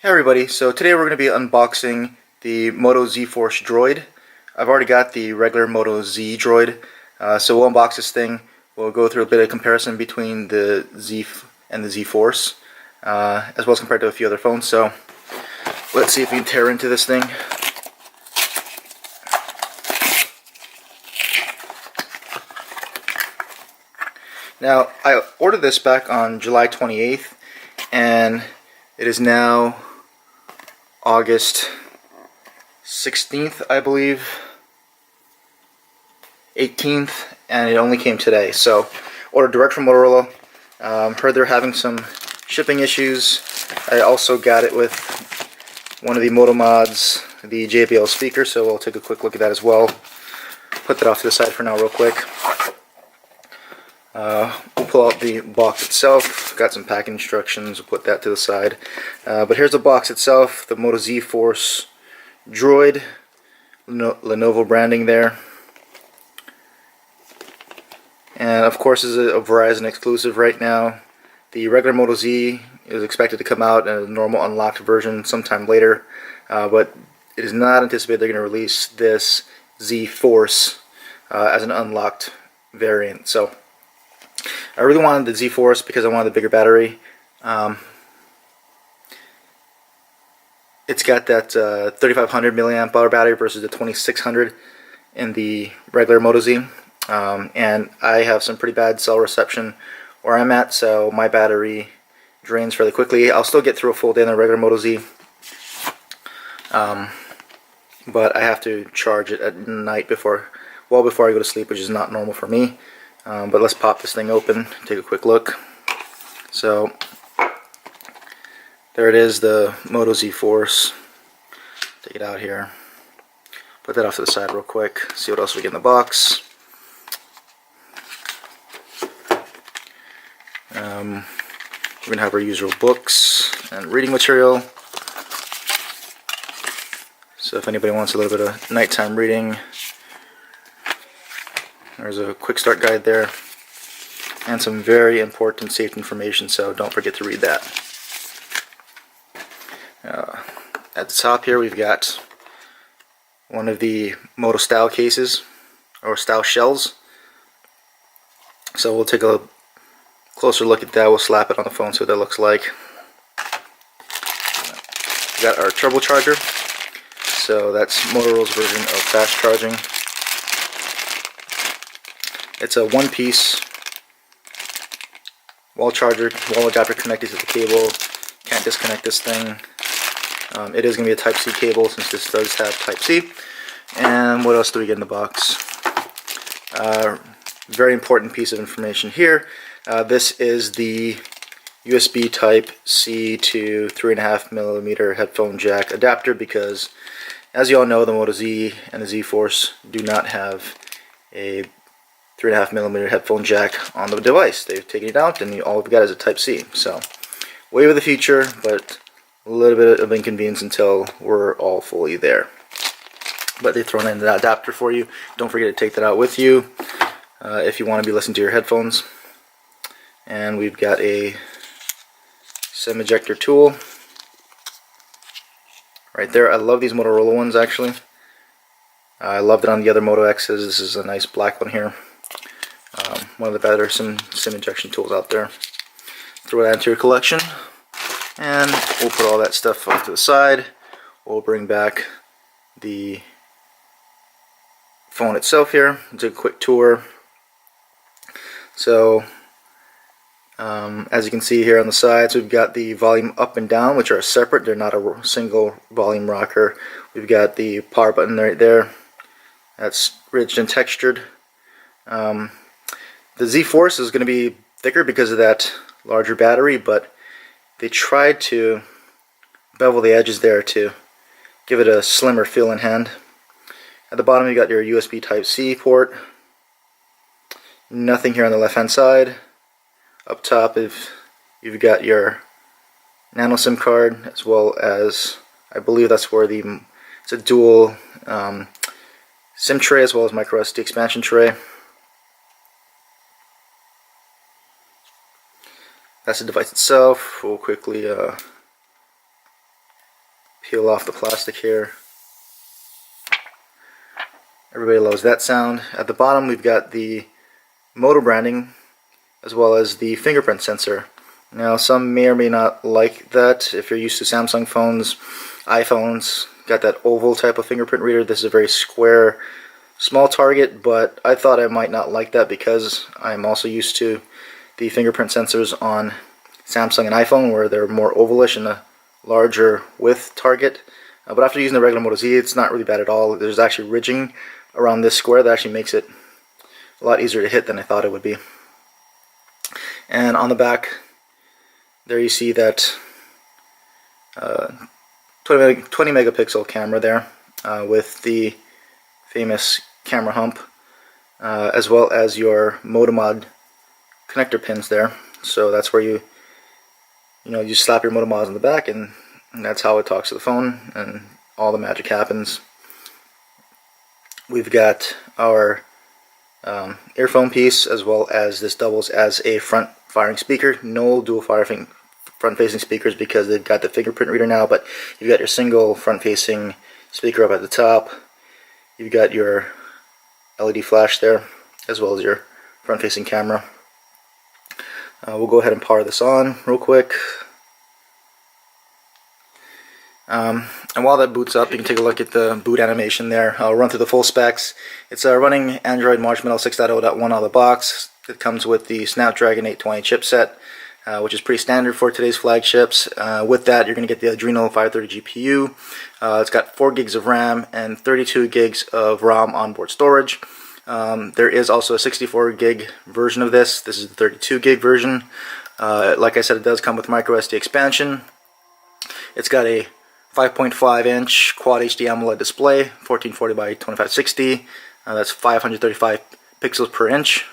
Hey everybody, so today we're going to be unboxing the Moto Z Force Droid. I've already got the regular Moto Z Droid, so we'll unbox this thing. We'll go through a bit of comparison between the Z and the Z Force, as well as compared to a few other phones. So let's see if we can tear into this thing. Now, I ordered this back on July 28th, and it is now August 16th, I believe, 18th, and it only came today. So, ordered direct from Motorola. Heard they're having some shipping issues. I also got it with one of the Moto Mods, the JBL speaker, so we'll take a quick look at that as well. Put that off to the side for now real quick. We'll pull out the box itself. Got some packing instructions. We'll put that to the side. But here's the box itself. The Moto Z Force Droid. Lenovo branding there. And of course, this is a Verizon exclusive right now. The regular Moto Z is expected to come out in a normal unlocked version sometime later. But it is not anticipated they're going to release this Z Force as an unlocked variant. So I really wanted the Z Force because I wanted the bigger battery. It's got that 3500 milliamp hour battery versus the 2600 in the regular Moto Z. And I have some pretty bad cell reception where I'm at, so my battery drains fairly quickly. I'll still get through a full day in the regular Moto Z, but I have to charge it at night well before I go to sleep, which is not normal for me. But let's pop this thing open, take a quick look. So there it is, the Moto Z Force. Take it out here. Put that off to the side real quick. See what else we get in the box. We're going to have our usual books and reading material. So if anybody wants a little bit of nighttime reading, there's a quick start guide there, and some very important safety information, so don't forget to read that. At the top here we've got one of the Moto style cases, or style shells. So we'll take a closer look at that. We'll slap it on the phone, see what that looks like. We got our turbo charger. So that's Motorola's version of fast charging. It's a one-piece wall charger, wall adapter connected to the cable. Can't disconnect this thing. It is going to be a Type-C cable since this does have Type-C. And what else do we get in the box? Very important piece of information here. This is the USB Type-C to 3.5mm headphone jack adapter, because as you all know, the Moto Z and the Z Force do not have a 3.5mm headphone jack on the device. They've taken it out, and all we've got is a Type-C. So, way of the future, but a little bit of inconvenience until we're all fully there. But they've thrown in that adapter for you. Don't forget to take that out with you if you want to be listening to your headphones. And we've got a SIM ejector tool right there. I love these Motorola ones, actually. I loved it on the other Moto X's. This is a nice black one here. One of the better SIM ejection tools out there. Throw that into your collection, and we'll put all that stuff off to the side. We'll bring back the phone itself here. We'll take a quick tour. So, as you can see here on the sides, we've got the volume up and down, which are separate. They're not a single volume rocker. We've got the power button right there. That's ridged and textured. The Z Force is going to be thicker because of that larger battery, but they tried to bevel the edges there to give it a slimmer feel in hand. At the bottom you got your USB Type-C port. Nothing here on the left hand side. Up top you've got your nano SIM card, as well as, I believe that's where it's a dual SIM tray as well as micro SD expansion tray. That's the device itself. We'll quickly peel off the plastic here. Everybody loves that sound. At the bottom we've got the Moto branding as well as the fingerprint sensor. Now some may or may not like that. If you're used to Samsung phones, iPhones, got that oval type of fingerprint reader. This is a very square, small target, but I thought I might not like that because I'm also used to the fingerprint sensors on Samsung and iPhone where they're more ovalish and a larger width target. But after using the regular Moto Z, it's not really bad at all. There's actually ridging around this square that actually makes it a lot easier to hit than I thought it would be. And on the back, there you see that 20 megapixel camera there with the famous camera hump, as well as your Moto Mod connector pins there. So that's where you slap your Moto Mods on the back, and that's how it talks to the phone, and all the magic happens. We've got our earphone piece, as well as this doubles as a front firing speaker. No dual firing front facing speakers because they've got the fingerprint reader now, but you've got your single front facing speaker up at the top. You've got your LED flash there, as well as your front facing camera. We'll go ahead and power this on real quick. And while that boots up, you can take a look at the boot animation there. I'll run through the full specs. It's running Android Marshmallow 6.0.1 out of the box. It comes with the Snapdragon 820 chipset, which is pretty standard for today's flagships. With that, you're going to get the Adreno 530 GPU. It's got 4 gigs of RAM and 32 gigs of ROM onboard storage. There is also a 64 gig version of this. This is the 32 gig version. Like I said, it does come with microSD expansion. It's got a 5.5 inch Quad HD AMOLED display, 1440 by 2560. That's 535 pixels per inch.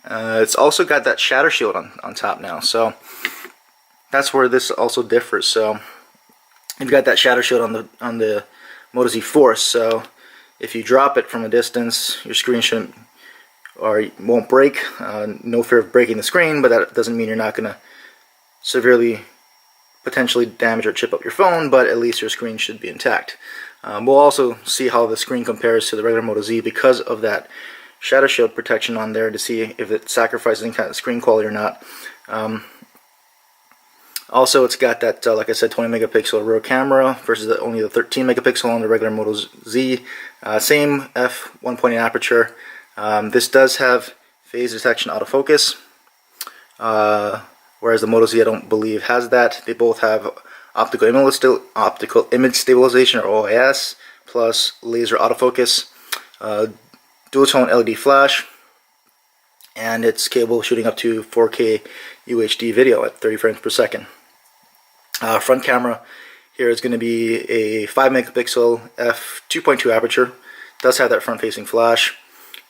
It's also got that shatter shield on top now, so that's where this also differs. So you've got that shatter shield on the Moto Z Force, so if you drop it from a distance, your screen shouldn't or won't break. No fear of breaking the screen, but that doesn't mean you're not going to severely potentially damage or chip up your phone, but at least your screen should be intact. We'll also see how the screen compares to the regular Moto Z because of that shadow shield protection on there to see if it sacrifices any kind of screen quality or not. Also, it's got that, like I said, 20 megapixel rear camera versus only the 13 megapixel on the regular Moto Z. Same f1.8 aperture. This does have phase detection autofocus, whereas the Moto Z I don't believe has that. They both have optical image stabilization, or OIS, plus laser autofocus, dual tone LED flash, and it's capable of shooting up to 4K UHD video at 30 frames per second. Front camera here is going to be a 5 megapixel f2.2 aperture. Does have that front facing flash.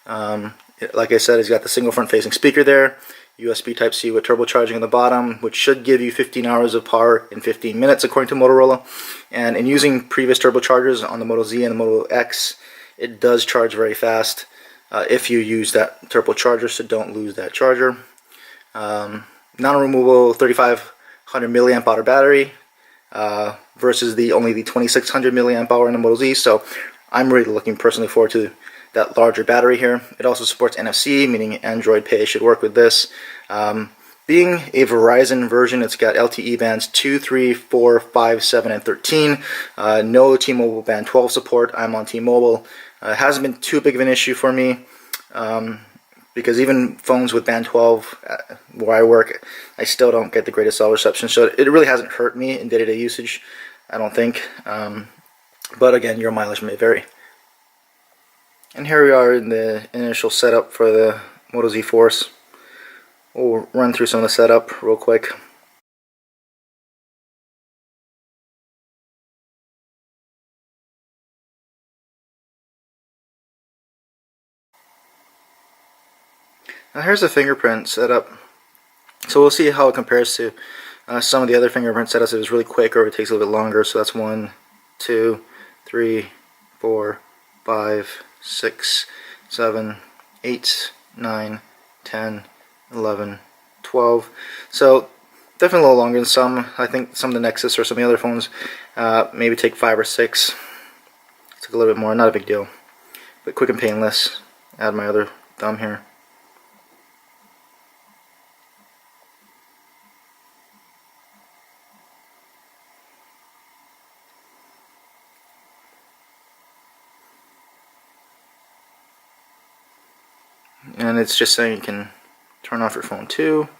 Like I said, it's got the single front facing speaker there. USB Type-C with turbocharging on the bottom, which should give you 15 hours of power in 15 minutes according to Motorola. And in using previous turbochargers on the Moto Z and the Moto X, it does charge very fast if you use that turbocharger, so don't lose that charger. Non-removable 3500 milliamp hour battery versus only the 2600 milliamp hour in the Moto Z, so I'm really looking personally forward to that larger battery here. It also supports NFC, meaning Android Pay should work with this. Being a Verizon version, it's got LTE bands 2, 3, 4, 5, 7, and 13. No T-Mobile band 12 support. I'm on T-Mobile. It hasn't been too big of an issue for me because even phones with band 12 where I work, I still don't get the greatest cell reception. So it really hasn't hurt me in day-to-day usage, I don't think. But again, your mileage may vary. And here we are in the initial setup for the Moto Z Force. We'll run through some of the setup real quick. Now here's the fingerprint setup. So we'll see how it compares to some of the other fingerprint setups. It was really quick, or it takes a little bit longer. So that's 1, 2, 3, 4, 5, 6, 7, 8, 9, 10, 11, 12. So definitely a little longer than some. I think some of the Nexus or some of the other phones maybe take 5 or 6. It's a little bit more, not a big deal. But quick and painless. Add my other thumb here. And it's just saying you can turn off your phone too.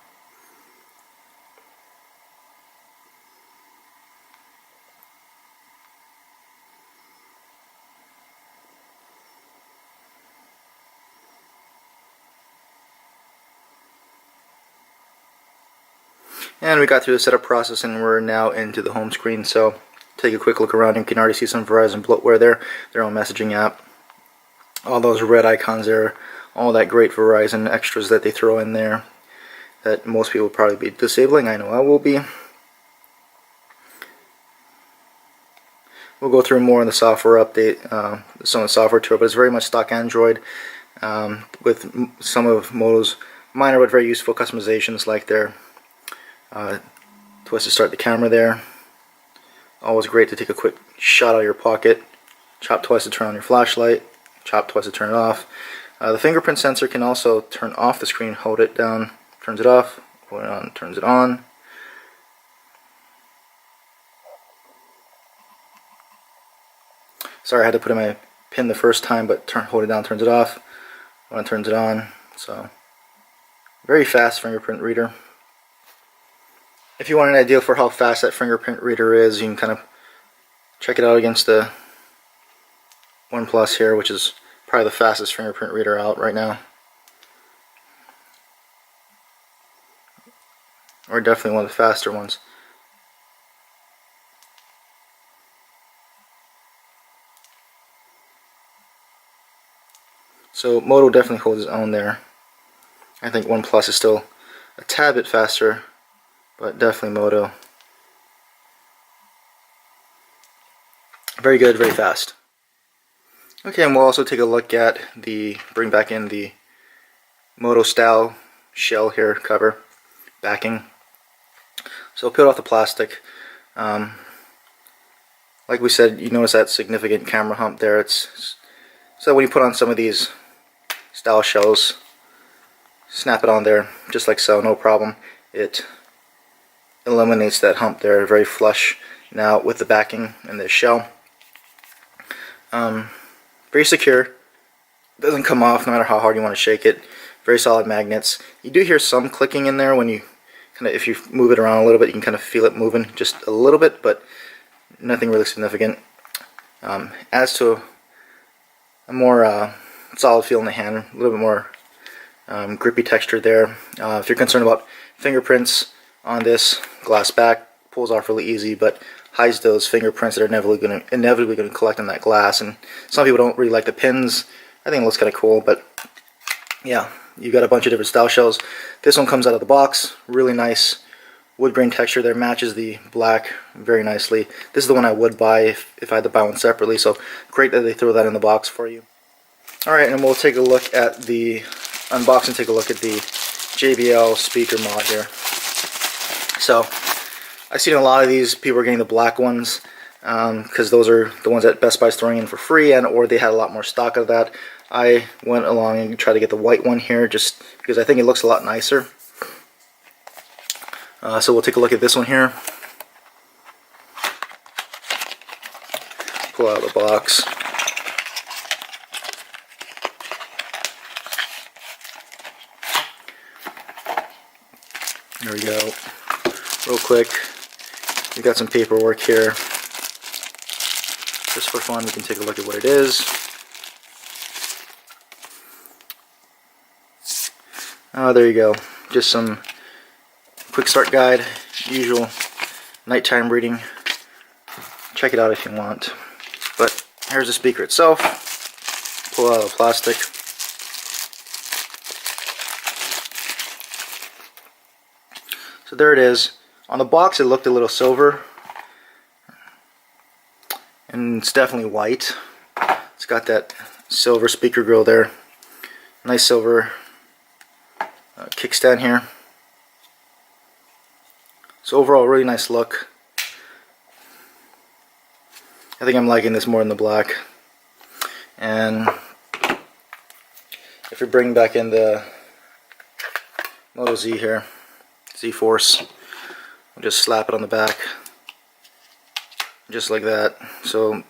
And we got through the setup process and we're now into the home screen. So take a quick look around. You can already see some Verizon bloatware there, their own messaging app. All those red icons there, all that great Verizon extras that they throw in there that most people will probably be disabling. I know I will be. We'll go through more in the software update, some of the software to it, but it's very much stock Android with some of Moto's minor but very useful customizations, like their twist to start the camera there. Always great to take a quick shot out of your pocket. Chop twice to turn on your flashlight. Chop twice to turn it off. The fingerprint sensor can also turn off the screen. Hold it down, turns it off. Hold it on, turns it on. Sorry, I had to put in my pin the first time, but hold it down, turns it off. When it turns it on. So very fast fingerprint reader. If you want an idea for how fast that fingerprint reader is, you can kind of check it out against the OnePlus here, which is probably the fastest fingerprint reader out right now. Or definitely one of the faster ones. So Moto definitely holds its own there. I think OnePlus is still a tad bit faster, but definitely Moto. Very good, very fast. Okay, and we'll also take a look at bring back in the Moto style shell here, cover, backing. So peel off the plastic. Like we said, you notice that significant camera hump there. It's so when you put on some of these style shells, snap it on there just like so, no problem. It eliminates that hump there, very flush now with the backing and the shell. Very secure, doesn't come off no matter how hard you want to shake it. Very solid magnets. You do hear some clicking in there when you if you move it around a little bit, you can kind of feel it moving just a little bit, but nothing really significant. Adds to a more solid feel in the hand, a little bit more grippy texture there. If you're concerned about fingerprints on this glass back, pulls off really easy, but hides those fingerprints that are inevitably going to collect on that glass. And some people don't really like the pins. I think it looks kind of cool, but yeah, you got a bunch of different style shells. This one comes out of the box, really nice wood grain texture there, matches the black very nicely. This is the one I would buy if I had to buy one separately, so great that they throw that in the box for you. Alright, and we'll take a look at the unboxing, take a look at the JBL speaker mod here. So I've seen a lot of these people are getting the black ones because those are the ones that Best Buy's throwing in for free, and or they had a lot more stock of that. I went along and tried to get the white one here just because I think it looks a lot nicer. So we'll take a look at this one here. Pull out the box. There we go. Real quick, we got some paperwork here. Just for fun, we can take a look at what it is. Oh, there you go. Just some quick start guide, usual nighttime reading. Check it out if you want. But here's the speaker itself. Pull out the plastic. So there it is. On the box it looked a little silver, and it's definitely white. It's got that silver speaker grill there. Nice silver kickstand here. So overall, really nice look. I think I'm liking this more than the black. And if we bring back in the Moto Z here, Z Force, we'll just slap it on the back, just like that. So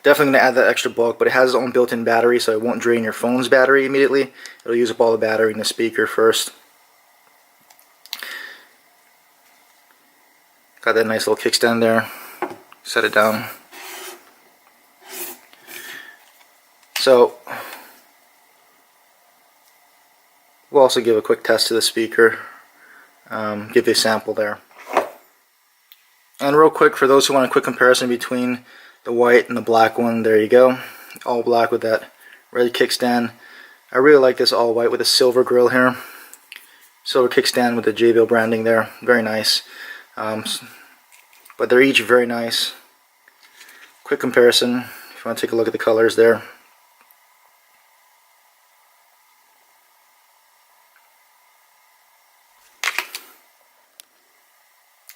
definitely going to add that extra bulk, but it has its own built-in battery, so it won't drain your phone's battery immediately. It'll use up all the battery in the speaker first. Got that nice little kickstand there. Set it down. So we'll also give a quick test to the speaker, give you a sample there. And real quick, for those who want a quick comparison between the white and the black one, there you go. All black with that red kickstand. I really like this all white with a silver grill here. Silver kickstand with the JBL branding there. Very nice. But they're each very nice. Quick comparison, if you want to take a look at the colors there.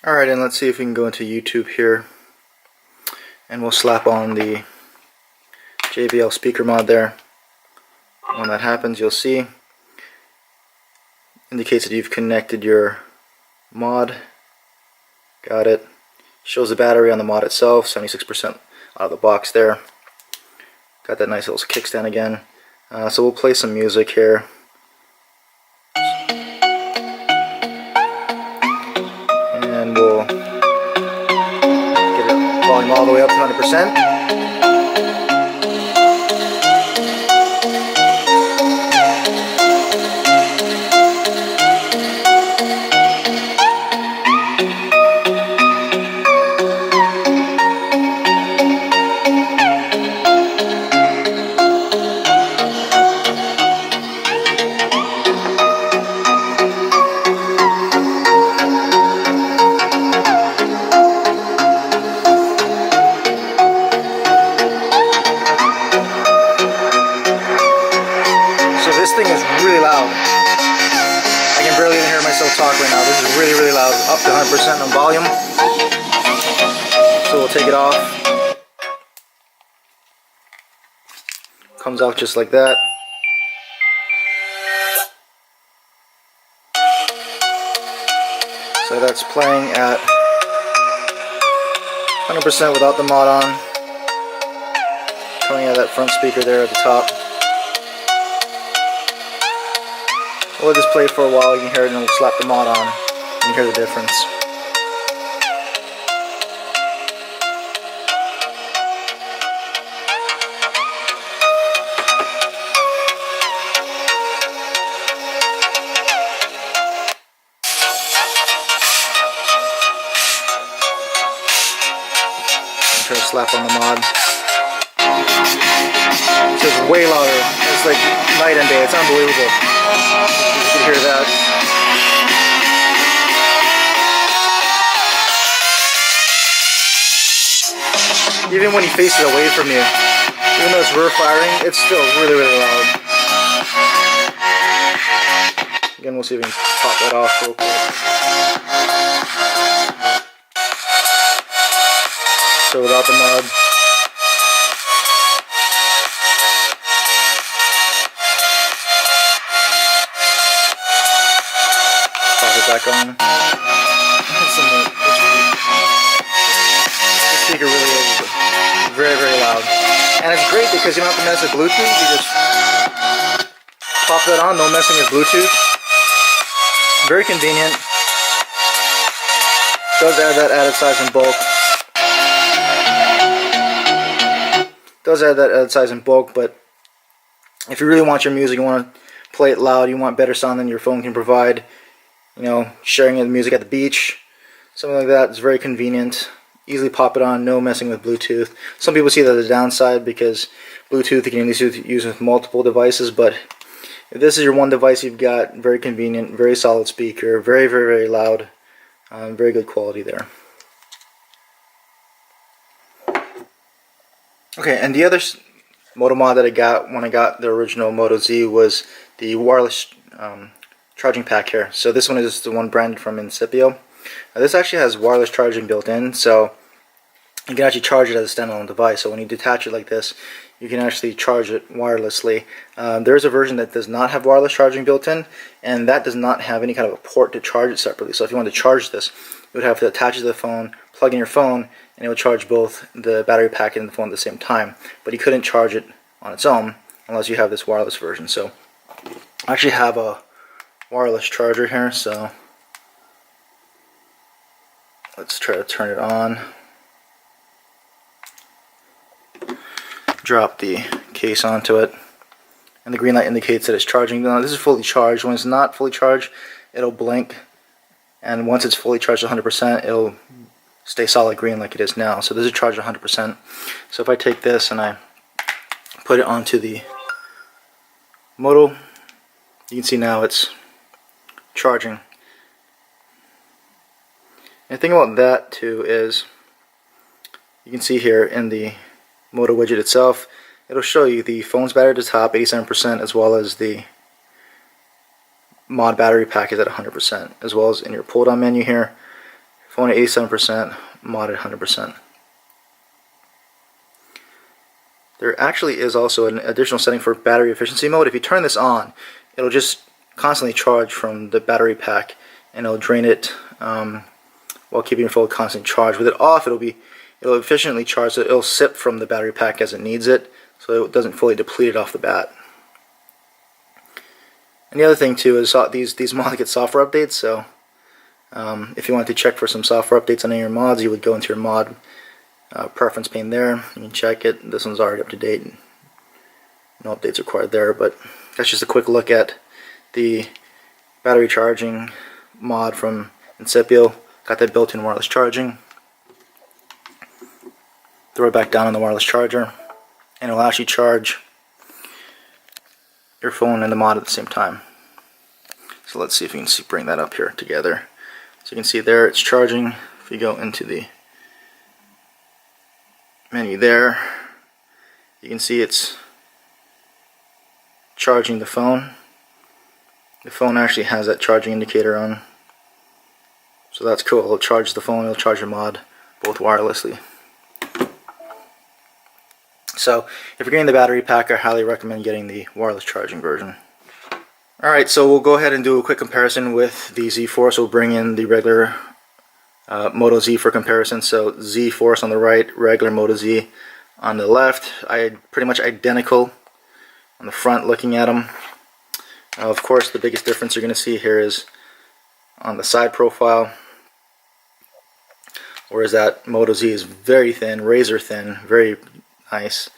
Alright, and let's see if we can go into YouTube here. And we'll slap on the JBL speaker mod there. When that happens, you'll see indicates that you've connected your mod. Got it. Shows the battery on the mod itself, 76% out of the box there. Got that nice little kickstand again. So we'll play some music here. And we'll get it volume all the way up to 100%. This thing is really loud. I can barely even hear myself talk right now. This is really, really loud. Up to 100% on volume. So we'll take it off. Comes out just like that. So that's playing at 100% without the mod on. Coming out of that front speaker there at the top. We'll just play for a while, you can hear it, and then we'll slap the mod on, and you hear the difference. Try to slap on the mod. It's just way louder. It's like night and day. It's unbelievable. You can hear that. Even when you face it away from you, even though it's rear firing, it's still really, really loud. Again, we'll see if we can pop that off real quick. So without the mod. Back on. The speaker really is very, very loud. And it's great because you don't have to mess with Bluetooth. You just pop that on, no messing with Bluetooth. Very convenient. Does add that added size and bulk. Does add that added size and bulk, but if you really want your music, you want to play it loud, you want better sound than your phone can provide, you know, sharing the music at the beach, something like that, is very convenient. Easily pop it on, no messing with Bluetooth. Some people see that as a downside because Bluetooth you can use with multiple devices, but if this is your one device you've got, very convenient, very solid speaker, very, very, very loud, very good quality there. Okay, and the other Moto mod that I got when I got the original Moto Z was the wireless charging pack here. So this one is the one branded from Incipio. This actually has wireless charging built in, so you can actually charge it as a standalone device. So when you detach it like this, you can actually charge it wirelessly. There is a version that does not have wireless charging built in, and that does not have any kind of a port to charge it separately. So if you want to charge this, you would have to attach it to the phone, plug in your phone, and it would charge both the battery pack and the phone at the same time. But you couldn't charge it on its own unless you have this wireless version. So I actually have a wireless charger here, so let's try to turn it on. Drop the case onto it, and the green light indicates that it's charging. Now this is fully charged. When it's not fully charged, it'll blink, and once it's fully charged 100%, it'll stay solid green like it is now. So this is charged 100%. So if I take this and I put it onto the Moto, you can see now it's charging. And the thing about that too is, you can see here in the Moto widget itself, it'll show you the phone's battery at the top, 87%, as well as the mod battery pack is at 100%, as well as in your pull down menu here, phone at 87%, mod at 100%. There actually is also an additional setting for battery efficiency mode. If you turn this on, it'll just constantly charge from the battery pack, and it'll drain it while keeping your phone constantly charged. With it off, it'll efficiently charge, so it'll sip from the battery pack as it needs it, so it doesn't fully deplete it off the bat. And the other thing too is these mods get software updates, so if you wanted to check for some software updates on any of your mods, you would go into your mod preference pane there. You can check it. This one's already up to date. No updates required there, but that's just a quick look at the battery charging mod from Incipio. Got that built-in wireless charging. Throw it back down on the wireless charger, and it'll actually charge your phone and the mod at the same time. So let's see if we can bring that up here together. So you can see there it's charging. If you go into the menu there, you can see it's charging the phone. The phone actually has that charging indicator on, so that's cool. It'll charge the phone, it'll charge your mod, both wirelessly. So if you're getting the battery pack, I highly recommend getting the wireless charging version. Alright, so we'll go ahead and do a quick comparison with the Z Force. We'll bring in the regular Moto Z for comparison. So Z Force on the right, regular Moto Z on the left. Pretty much identical on the front looking at them. Of course, the biggest difference you're going to see here is on the side profile, whereas that Moto Z is very thin, razor thin, very nice.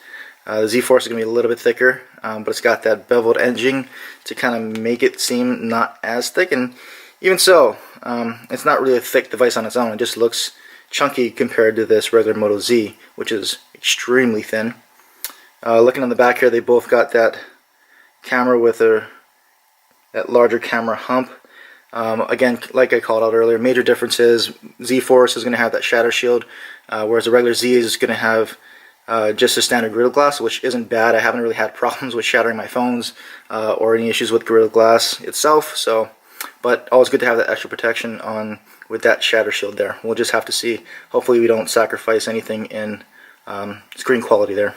The Z Force is going to be a little bit thicker, but it's got that beveled edging to kind of make it seem not as thick, and even so, it's not really a thick device on its own. It just looks chunky compared to this regular Moto Z, which is extremely thin. Looking on the back here, they both got that camera with that larger camera hump. Again, like I called out earlier, major difference is Z Force is going to have that shatter shield, whereas the regular Z is going to have just a standard Gorilla Glass, which isn't bad. I haven't really had problems with shattering my phones or any issues with Gorilla Glass itself. So, but always good to have that extra protection on with that shatter shield there. We'll just have to see. Hopefully, we don't sacrifice anything in screen quality there.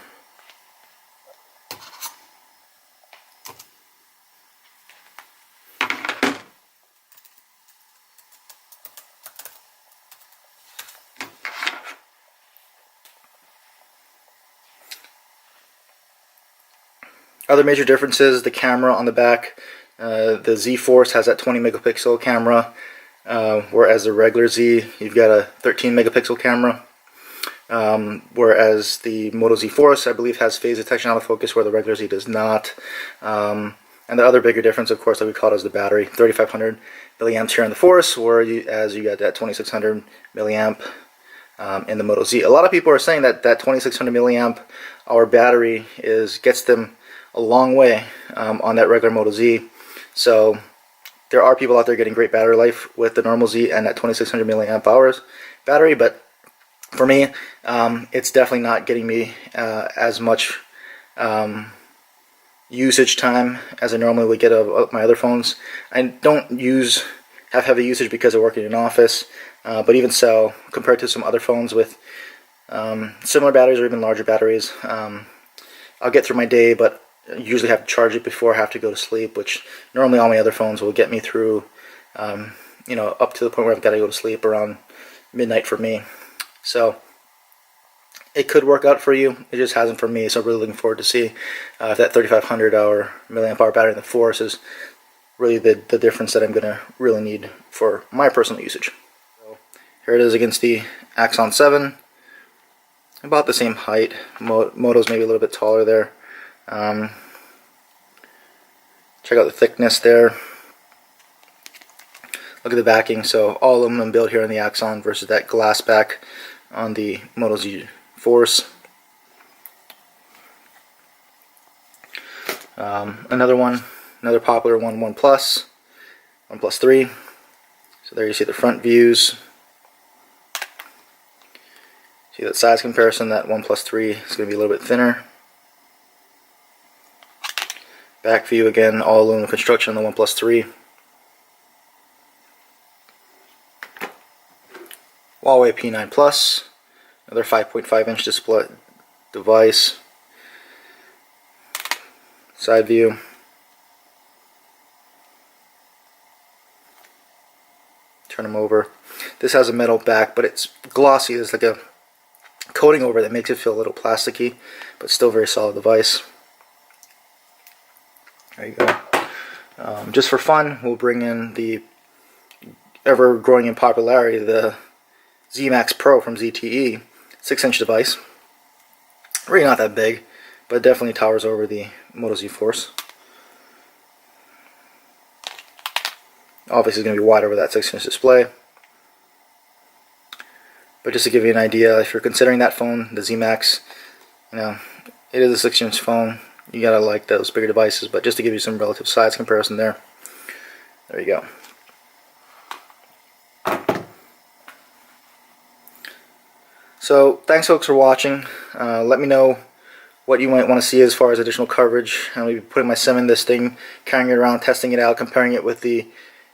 Other major differences: the camera on the back. The Z Force has that 20 megapixel camera, whereas the regular Z, you've got a 13 megapixel camera. Whereas the Moto Z Force, I believe, has phase detection autofocus, where the regular Z does not. And the other bigger difference, of course, that we call it is the battery. 3,500 milliamps here in the Force, whereas you got that 2,600 milliamp in the Moto Z. A lot of people are saying that 2,600 milliamp hour battery gets them a long way on that regular Moto Z. So there are people out there getting great battery life with the normal Z and that 2,600 milliamp hours battery, but for me, it's definitely not getting me as much usage time as I normally would get of my other phones. I don't have heavy usage because I work in an office, but even so, compared to some other phones with similar batteries or even larger batteries, I'll get through my day, but I usually have to charge it before I have to go to sleep, which normally all my other phones will get me through, you know, up to the point where I've got to go to sleep around midnight for me. So it could work out for you. It just hasn't for me. So I'm really looking forward to see if that 3,500 milliamp hour battery in the Force is really the difference that I'm going to really need for my personal usage. So here it is against the Axon 7. About the same height. Moto's maybe a little bit taller there. Check out the thickness there. Look at the backing. So all aluminum build here on the Axon versus that glass back on the Moto Z Force. Another popular one, OnePlus 3. So there you see the front views. See that size comparison, that OnePlus 3 is going to be a little bit thinner. Back view again, all aluminum construction on the OnePlus 3. Huawei P9 Plus, another 5.5 inch display device. Side view. Turn them over. This has a metal back, but it's glossy. There's like a coating over it that makes it feel a little plasticky, but still very solid device. There you go. Just for fun, we'll bring in the ever growing in popularity, the Z Max Pro from ZTE, 6-inch device. Really not that big, but definitely towers over the Moto Z Force. Obviously, it's going to be wide over that 6-inch display. But just to give you an idea, if you're considering that phone, the Z Max, you know, it is a 6-inch phone. You gotta like those bigger devices, but just to give you some relative size comparison there. There you go. So thanks folks for watching. Let me know what you might want to see as far as additional coverage. I'm going to be putting my sim in this thing, carrying it around, testing it out, comparing it with the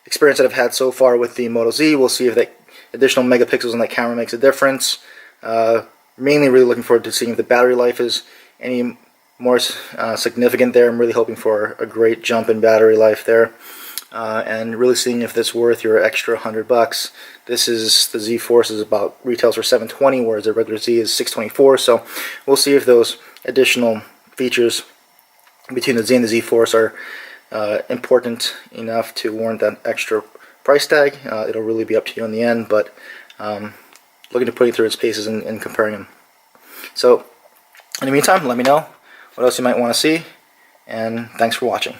experience that I've had so far with the Moto Z. We'll see if that additional megapixels on that camera makes a difference. Mainly really looking forward to seeing if the battery life is any more significant there. I'm really hoping for a great jump in battery life there. And really seeing if it's worth your extra $100. This is the Z Force is about retails for $720, whereas the regular Z is $624. So we'll see if those additional features between the Z and the Z Force are important enough to warrant that extra price tag. It'll really be up to you in the end, but looking to putting through its paces and comparing them. So in the meantime, let me know what else you might want to see, and thanks for watching.